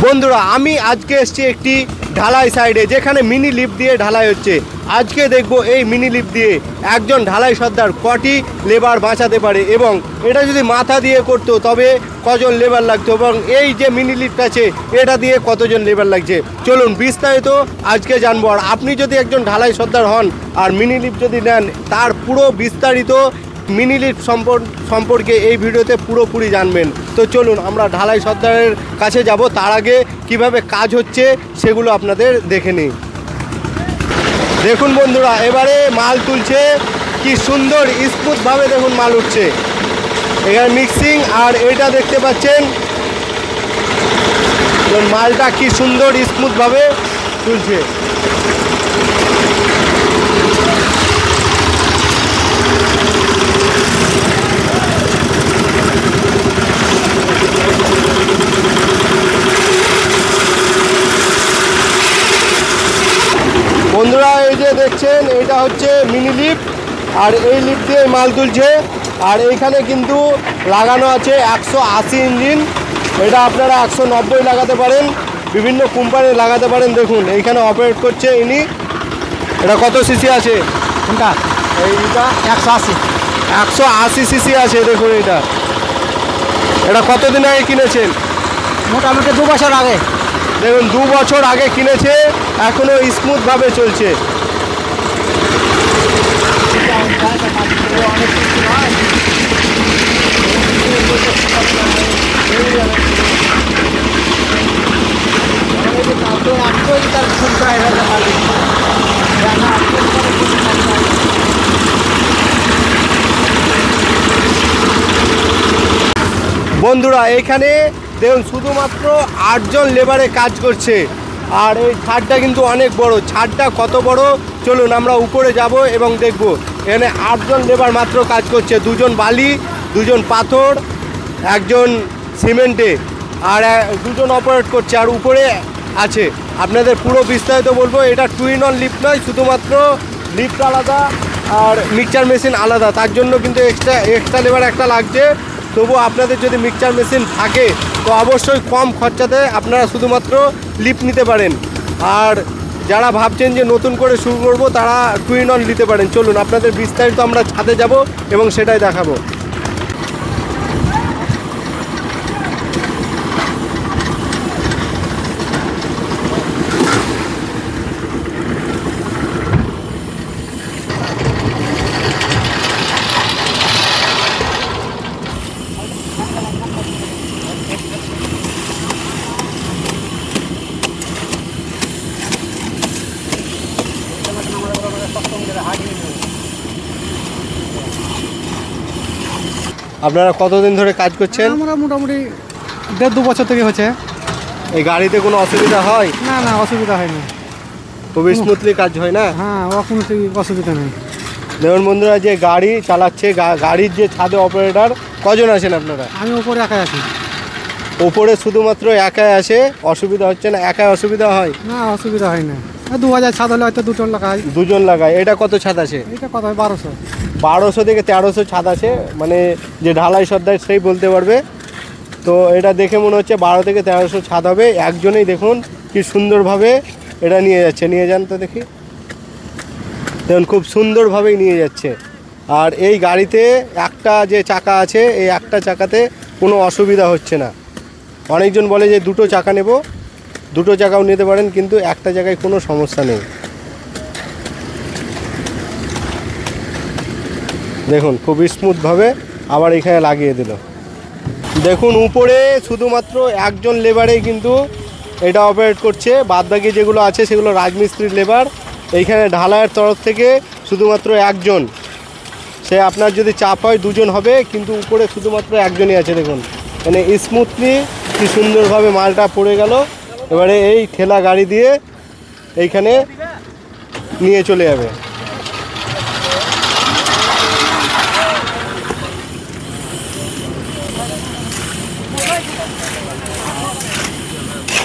বন্ধুরা আমি আজকে এসেছি একটি ঢালাই সাইডে যেখানে মিনি লিফট দিয়ে ঢালাই হচ্ছে। আজকে দেখব এই মিনি লিফট দিয়ে একজন ঢালাই সর্দার কটি লেবার বাঁচাতে পারে এবং এটা যদি মাথা দিয়ে করতো তবে কজন লেবার লাগতো এবং এই যে মিনি লিফট আছে এটা দিয়ে কতজন লেবার লাগছে। চলুন বিস্তারিত আজকে জানবো। আর আপনি যদি একজন ঢালাই সর্দার হন আর মিনি লিফট যদি নেন তার পুরো বিস্তারিত মিনি লিফট সম্পর্কে এই ভিডিওতে পুরোপুরি জানবেন। তো চলুন আমরা ঢালাই সর্দারের কাছে যাব, তার আগে কিভাবে কাজ হচ্ছে সেগুলো আপনাদের দেখে নিই। দেখুন বন্ধুরা এবারে মাল তুলছে, কি সুন্দর স্মুথভাবে দেখুন মাল উঠছে। এখানে মিক্সিং আর এটা দেখতে পাচ্ছেন মালটা কি সুন্দর স্মুথভাবে তুলছে। বন্ধুরা এই যে দেখছেন এটা হচ্ছে মিনি লিফট আর এই লিফট দিয়ে মাল তুলছে। আর এইখানে কিন্তু লাগানো আছে 180 ইঞ্জিন, এটা আপনারা 190 লাগাতে পারেন, বিভিন্ন কোম্পানি লাগাতে পারেন। দেখুন এইখানে অপারেট করছে ইনি। এটা কত সিসি আছে? এইটা 180 সিসি আছে। দেখুন এটা কতদিন আগে কিনেছেন? মোটামুটি 2 বছর আগে। দেখুন 2 বছর আগে কিনেছে, এখনো স্মুথভাবে চলছে। বন্ধুরা এখানে দেখুন শুধুমাত্র 8 জন লেবারে কাজ করছে। আর এই ছাদটা কিন্তু অনেক বড়। ছাদটা কত বড় চলুন আমরা উপরে যাব এবং দেখব। এখানে 8 জন লেবার মাত্র কাজ করছে, 2 জন বালি, 2 জন পাথর, 1 জন সিমেন্টে, আর 2 জন অপারেট করছে আর উপরে আছে। আপনাদের পুরো বিস্তারিত বলবো। এটা 2 in 1 লিফট নয়, শুধুমাত্র লিফট আলাদা আর মিক্সচার মেশিন আলাদা, তার জন্য কিন্তু এক্সট্রা লেবার একটা লাগছে। তবু আপনাদের যদি মিক্সচার মেশিন থাকে তো অবশ্যই কম খরচাতে আপনারা শুধুমাত্র লিফট নিতে পারেন। আর যারা ভাবছেন যে নতুন করে শুরু করব তারা 2 in 1 নিতে পারেন। চলুন আপনাদের বিস্তারিত আমরা ছাদে যাব এবং সেটাই দেখাবো। আপনারা কতদিন ধরে কাজ করছেন? আমরা মোটামুটি 1.5-2 বছর থেকে হচ্ছে। এই গাড়িতে কোনো অসুবিধা হয়? না না, অসুবিধা হয় না, খুব স্মুথলি কাজ হয় না? হ্যাঁ, কোনো অসুবিধা নেই। দেখুন বন্ধুরা যে গাড়ি চালাচ্ছে, গাড়ির যে ছাদে অপারেটর, কজন আছেন আপনারা? আমি উপরে একাই আছি। ওপরে শুধুমাত্র একাই আসে, অসুবিধা হচ্ছে না? একাই অসুবিধা হয় না, অসুবিধা হয় না। 2000 ছাদ হলে হয়তো 2 জন লাগায়। 2 জন লাগায়। এটা কত ছাদ আছে? এটা কত হয়? 1200। 1200 থেকে 1300 ছাদ আছে, মানে যে ঢালাই সর্দার সেই বলতে পারবে। তো এটা দেখে মনে হচ্ছে 12 থেকে 1300 ছাদ হবে। একজনেই দেখুন কি সুন্দরভাবে এটা নিয়ে যাচ্ছে। নিয়ে যান তো দেখি। দেখুন খুব সুন্দরভাবেই নিয়ে যাচ্ছে। আর এই গাড়িতে একটা যে চাকা আছে, এই একটা চাকাতে কোনো অসুবিধা হচ্ছে না। অনেকজন বলে যে 2টো চাকা নেব, 2টো চাকাও নিতে পারেন, কিন্তু একটা জায়গায় কোনো সমস্যা নেই। দেখুন খুব স্মুথভাবে আবার এখানে লাগিয়ে দিল। দেখুন উপরে শুধুমাত্র 1 জন লেবারেই কিন্তু এটা অপারেট করছে, বাদবাকি যেগুলো আছে সেগুলো রাজমিস্ত্রির লেবার। এইখানে ঢালাইয়ের তরফ থেকে শুধুমাত্র 1 জন। সে আপনার যদি চাপ হয় 2 জন হবে, কিন্তু উপরে শুধুমাত্র 1 জনই আছে। দেখুন মানে স্মুথলি কি সুন্দরভাবে মালটা পড়ে গেল। এবারে এই ঠেলা গাড়ি দিয়ে এইখানে নিয়ে চলে যাবে।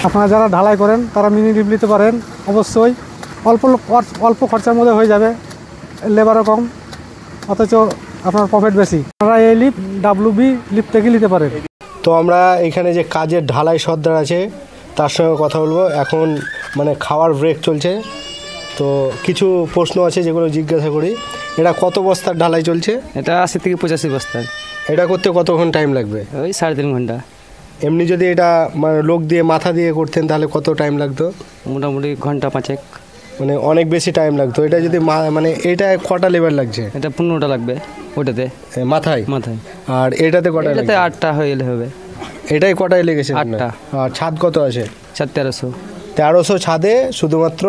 আপনারা যারা ঢালাই করেন তারা মিনি লিফট নিতে পারেন অবশ্যই। অল্প খরচার মধ্যে হয়ে যাবে, লেবারও কম, অথচ আপনার প্রফিট বেশি। আপনারা এই লিফট WB লিফট থেকে নিতে পারেন। তো আমরা এখানে যে কাজের ঢালাই সর্দার আছে তার সঙ্গে কথা বলবো। এখন মানে খাওয়ার ব্রেক চলছে, তো কিছু প্রশ্ন আছে যেগুলো জিজ্ঞাসা করি। এটা কত বস্তার ঢালাই চলছে? এটা 80 থেকে 85 বস্তা। এটা করতে কতক্ষণ টাইম লাগবে? ওই 3.5 ঘন্টা। এমনি যদি এটা মানে লোক দিয়ে মাথা দিয়ে করতেন তাহলে কত টাইম লাগতো? মোটামুটি ঘন্টা 5। মানে অনেক বেশি টাইম লাগতো। এটা যদি মানে এটা কটা লেবার লাগছে? এটা 15টা লাগবে ওটাতে মাথায়। আর এটাতে কটা? এটাতে 8টা হয়ে গেলে হবে। এটাই কটায় লেগেছে? 8টা। আর ছাদ কত আছে? 1300 ছাদে শুধুমাত্র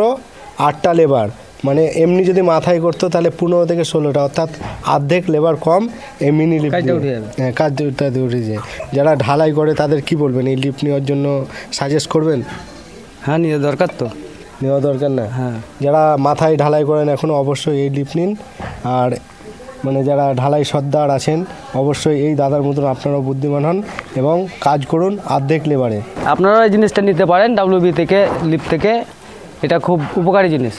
8টা লেবার। মানে এমনি যদি মাথায় করতো তাহলে 15 থেকে 16টা, অর্থাৎ অর্ধেক লেবার কম এই মিনি লিফট। কাজটা উঠে যাবে। হ্যাঁ, কাজটা উঠে যায়। যারা ঢালাই করে তাদের কি বলবেন? এই লিফট নেওয়ার জন্য সাজেস্ট করবেন? হ্যাঁ, নিয়ে দরকার তো। নেওয়া দরকার না? হ্যাঁ। যারা মাথায় ঢালাই করেন এখনও অবশ্যই এই লিফট নিন। আর মানে যারা ঢালাই সর্দার আছেন অবশ্যই এই দাদার মতন আপনারাও বুদ্ধিমান হন এবং কাজ করুন অর্ধেক লেবারে। আপনারা এই জিনিসটা নিতে পারেন WB থেকে, লিফট থেকে। এটা খুব উপকারী জিনিস।